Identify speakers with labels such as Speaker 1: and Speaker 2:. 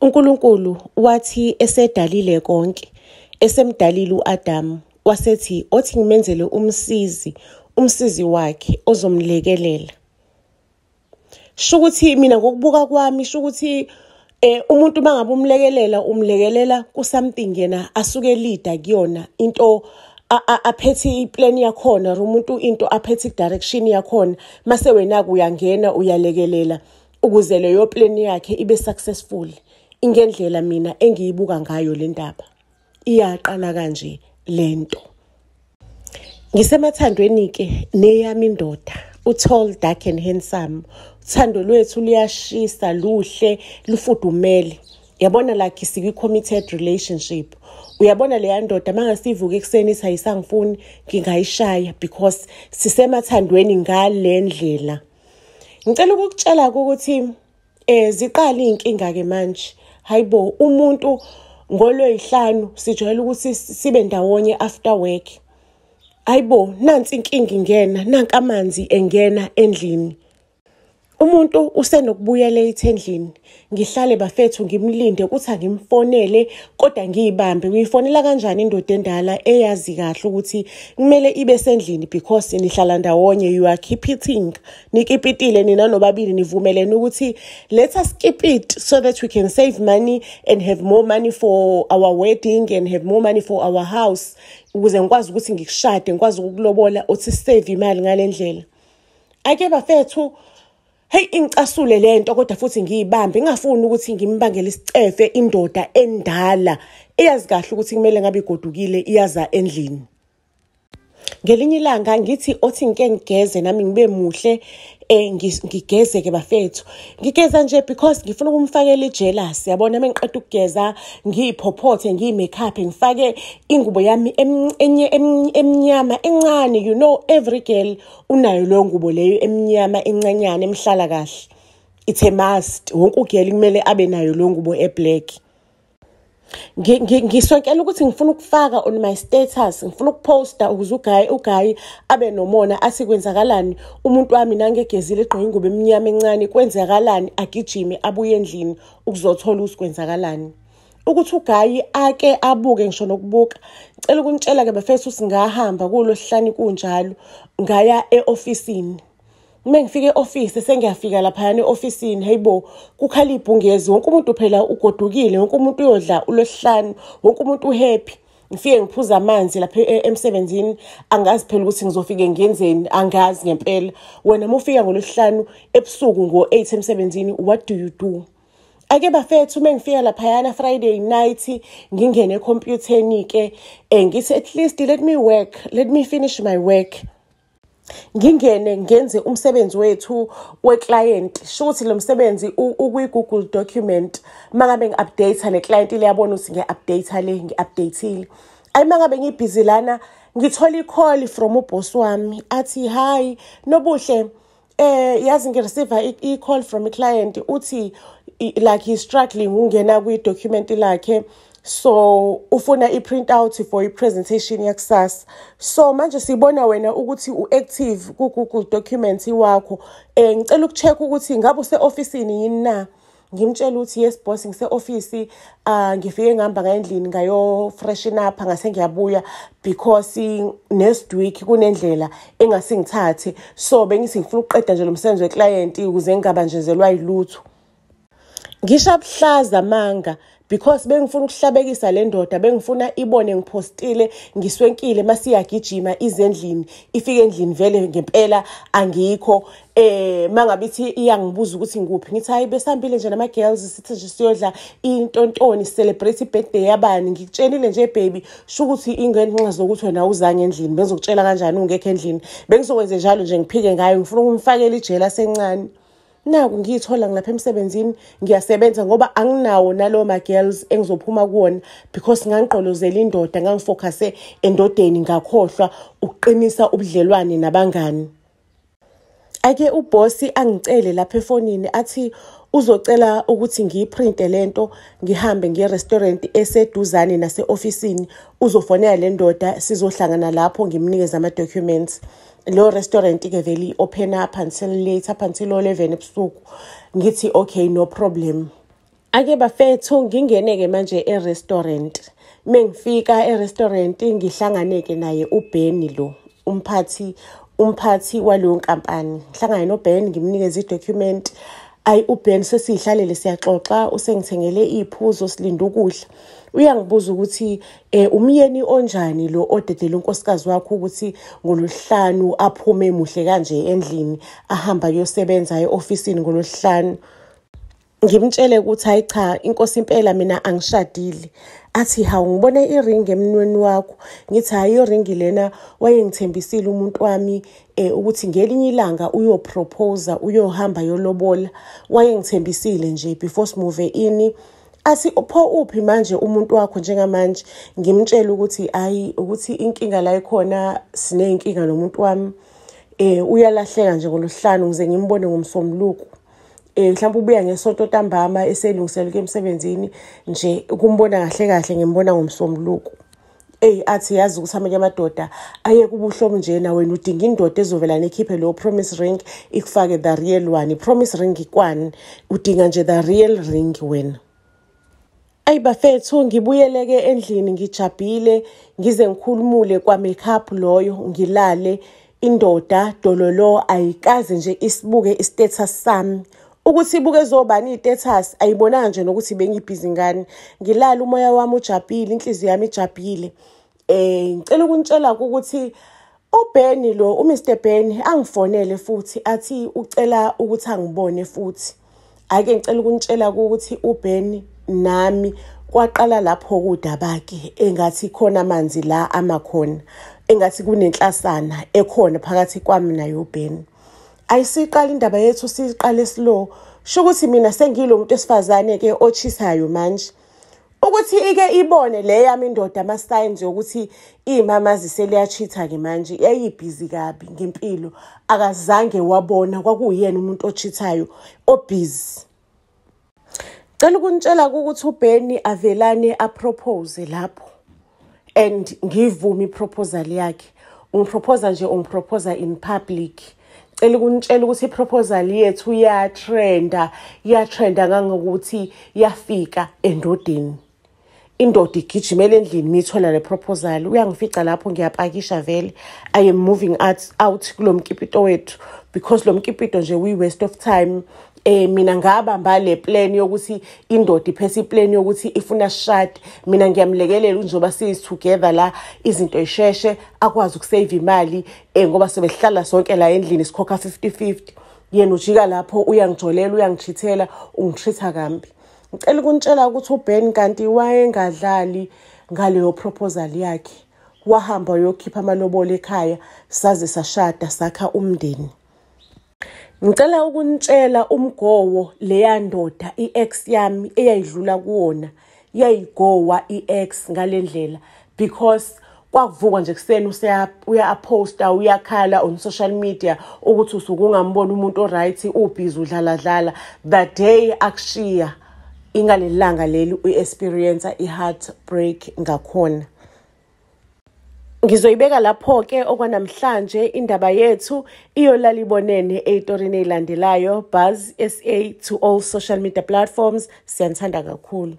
Speaker 1: uNkulunkulu wathi esedalile konke, esemdalile uAdam, wasethi othi ngimenzele umsizi wakhe ozomlekelela. Shukuthi mina ngokubuka kwami shukuthi umuntu mangabe umlekelela ku something yena asuke leader kuyona into aphethe iplan yakhona umuntu into aphethe direction yakhona mase wena uyangena uyalekelela ukuze leyo plan yakhe ibe successful. Ingendlela mina engiyibuka ngayo le ndaba iyaqala kanje lento. Ngisemathandweni ke neyami indoda tall, dark and handsome. Uthando lwethu liyashisa, luhle, lufudumele. Yabona like sikwi-committed relationship. Uyabona leya ndoda mangasivuka ekseni sayisangifuni ngingayishaya because sisemathandweni ngale ndlela. Ngicela ukukutshela ukuthi ziqala inkinga ke manje. Hayibo umuntu ngoLwey'hlanu sijwayele ukuthi sibe ndawonye after work. Hayibo nansi inkinga ingena, nanka amanzi engena endlini. Umuntu usenokubuya late endlini. Ngihlale bafethu ngimlinde ukuthi angimfonele kodwa ngiyibambe. Uyifonela kanjani indoda endala eyazi kahle ukuthi kumele ibe sendlini because nihlala ndawonye, you are keeping. Nikipitile nina nobabili nivumelene ukuthi let us keep it so that we can save money and have more money for our wedding and have more money for our house. Ukuze ngikwazi ukuthi ngikushade, ngikwazi ukukulobola uthi save imali ngalendlela. Ake bafethu hey ingicasule lento kodwa futhi ngiyibambe ngingafuni ukuthi ngimbangele isicefe indoda endala eyazi kahle ukuthi kumele ngabe igodukile iyaza endlini. Ngelinye ilanga ngithi othi ngike ngigeze nami ngibe muhle ngigeze ke bafethu. Ngigeza nje because ngifuna ukumfakela ijealous. Yabona mengiqeda ukugeza ngiyiphopothe ngiyimakeup ngifake ingubo yami emnyama encane. You know every girl unayo lo ngubo leyo emnyama encanyane emhlala kahle. It's a must. Wonke ugirl kumele abe nayo lo ngubo eblack. Ngiswekela ukuthi ngifuna ukufaka on my status, ngifuna ukuposta ukuze uGayi abe nomona athi kwenzakalani umuntu wami nangegezile egqoke ingubo emnyama encane kwenzakalani agijime abuye endlini ukuzothola ukuthi kwenzakalani. Ukuthi uGayi ake abuke ngisho nokubuka. Ngicela ukunitshela ke bafethu singahamba kulohlani kunjalo ngaya eofisini. Mengifike eoffice sengiyafika lapha eofisini hayibo kukhala ibhungezi wonke umuntu phela ugodukile wonke umuntu uyodla ulohlanu wonke umuntu uhappy. Ngifike ngiphuza amanzi lapha emsebenzini angazi phela ukuthi ngizofike ngenzeni angazi ngempela. Wena mufika ngolohlanu ebusuku ngo8 emsebenzini what do you do? Ake bafethu mengifika lapha Friday night ngingene ecomputerni ke ngithi at least let me finish my work. Ngingene ngenze umsebenzi wethu weclient shothi lo msebenzi ukwi-Google document mangabe ngi-update le client ile yabona ukuthi ngi-update le ngi-updateile mangabe ngibhizi lana ngithola i-call from uboss wami athi hi nobuhle yazi ngireceive i-call from i-client uthi like he's struggling ungena kwi-document lakhe so ufuna i-print out for i-presentation yakusasa. So manje sibona wena ukuthi u-active ku-Google document wakho. Ngicela ukucheck ukuthi ngabe use-ofisini yini na. Ngimtshela ukuthi yes boss ngise-office ngifike ngihamba ngendlini ngayo freshen up ngase ngiyabuya because next week kunendlela engase ngithathe. So bengithi ngifuna ukuqeda nje lo msebenzi weclient ukuze ngingabanjezelwa yilutho. Ngishabuhlaza manga because bengifuna ukuhlabekisa le ndoda bengifuna ibone ngipostile ngiswenkile masiyagijima izendlini ifike endlini vele ngempela angikho mangabithi iyangibuza ukuthi ngikuphi ngithi hayi besambile nje nama girls sithi nje siyodla intontoni celebrate birthday yabani ngikutshelile nje baby sho ukuthi ingene zokuthi wena uzange endlini bengizokutshela kanjani ungekho endlini bengizokwenza njalo nje ngiphike ngayo ngifuna ukumfakela ijela sencane. Naku ngiyithola ngilapha emsebenzini ngiyasebenza ngoba anginawo nalo ma girls engizophuma kuona because ngangiqolozela indoda ngangifocuse endodeni ngakhohlwa ukuqinisa ubudlelwane nabangani. Ake ubossi angicele lapha efonini athi uzocela ukuthi ngiyiprinte lento ngihambe nge-restaurant eseduzane nase-ofisini uzofonela le ndoda sizohlangana lapho ngimnikeza ama-documents. Lo restaurant ke vele open up until late up until 11 ebusuku. Ngithi okay no problem. Ake bafethu ngingene-ke manje e-restaurant. Mengifika e-restaurant ngihlanganeke naye uBenny lo, umphathi waleyo nkampani. Ngihlangane noBenny ngimnikeze i-document. Ayi uBenny sesihlalele siyaxoxa, usengithengele iphuzo silinde ukudla. Uyangibuza ukuthi umyeni onjani lo odedele unkosikazi wakho ukuthi ngolosihlanu aphume muhle kanje endlini ahamba yosebenza e-ofisini ngolosihlanu. Ngimtshele ukuthi hayi cha inkosi impela mina angishadile. Athi hawu ngibone iringi emnweni wakho. Ngithi hayi iringi lena wayengithembisile umuntu wami ukuthi ngelinye ilanga uyopropose uyohamba yolobola. Wayengithembisile nje before simove in. Athi upho uphi manje umuntu wakho njengamanje. Ngimtshela ukuthi hayi ukuthi inkinga la ikhona sineyinkinga nomuntu wami. Uyalahleka nje ngolosihlanu ngize ngimbone ngomsombuluko. Mhlawumbe ubuya ngesonto ntambama eselungiseleke emsebenzini nje ukumbona kahle ngimbona ngomsombuluko. Athi yazi ukuthi amanye amadoda ayeke ubuhlobo njena wena udinga indoda ezovela nekhiphe lo promise ring ikufake the real one. Promise ring ikwani udinga nje the real ring wena. Ayi bafethu ngibuyeleke endlini ngijabhile ngize ngikhulumule kwa makeup loyo ngilale indoda dololo ayikaze nje isibuke istatus sami. Ukuthi ibuke zobani istatus ayibonanga nje nokuthi bengibhizi ngani. Ngilala umoya wami ujabhile, inhliziyo yami ijabhile. Ngicela ukunitshela ukuthi uBenny lo uMr Benny angifonele futhi athi ucela ukuthi angibone futhi. Ake ngicela ukunitshela ukuthi uBenny nami kwaqala lapho kudabake engathi khona amanzi la amakhona. Engathi kunenhlasana ekhona phakathi kwami naye uBenny. Ayisiqala indaba yethu siqale slow. Sho ukuthi mina sengilo umuntu esifazane ke ochisayo manje. Ukuthi ike ibone le yami indoda ama signs ukuthi imama ziseliyachitha ke manje yayibhizi kabi ngempilo akazange wabona kwakuyena umuntu ochithayo obhizi. Cela ukunitshela ukuthi uBenny avelane apropose lapho and ngivume iproposal yakhe. Ungiproposa nje ungiproposa in public. Cela ukunitshela ukuthi iproposal yethu yatrenda ngangokuthi yafika endodeni. Indoda igijimela endlini mithola le proposal. Uyangifica lapho ngiyapakisha vele. I am moving out kulomkipito wethu because lo mkipito nje we waste of time. Mina ngabamba le plan yokuthi indoda iphethe iplan yokuthi ifuna shade. Mina ngiyamlekelela njoba together la izinto isheshe akwazi ukusave imali ngoba sebehlala sonke la endlini sikhokha 50-50. Yena ujika lapho uyangijolela uyangichithela ungitreatha kambi. Ngicela ukunitshela ukuthi uBenny kanti wayengadlali ngaleyo proposal yakhe. Wahamba uyokhipha amalobolo ekhaya saze sashada sakha umndeni. Ngicela ukunitshela umgowo leya ndoda i-ex yami eyayidlula kuwona yayigowa i-ex ngalendlela because kwakuvuka nje kuseni uya-posta uyakhala on social media ukuthi usuke ungamboni umuntu oright ubhizi udlala the day akushiya ingalelanga leli uexperience i-heartbreak ngakhona. Ngizoyibeka lapho ke okwanamhlanje indaba yethu iyolala ibonene eyitorini elandelayo. Buzz SA to all social media platforms. Siyanthanda kakhulu.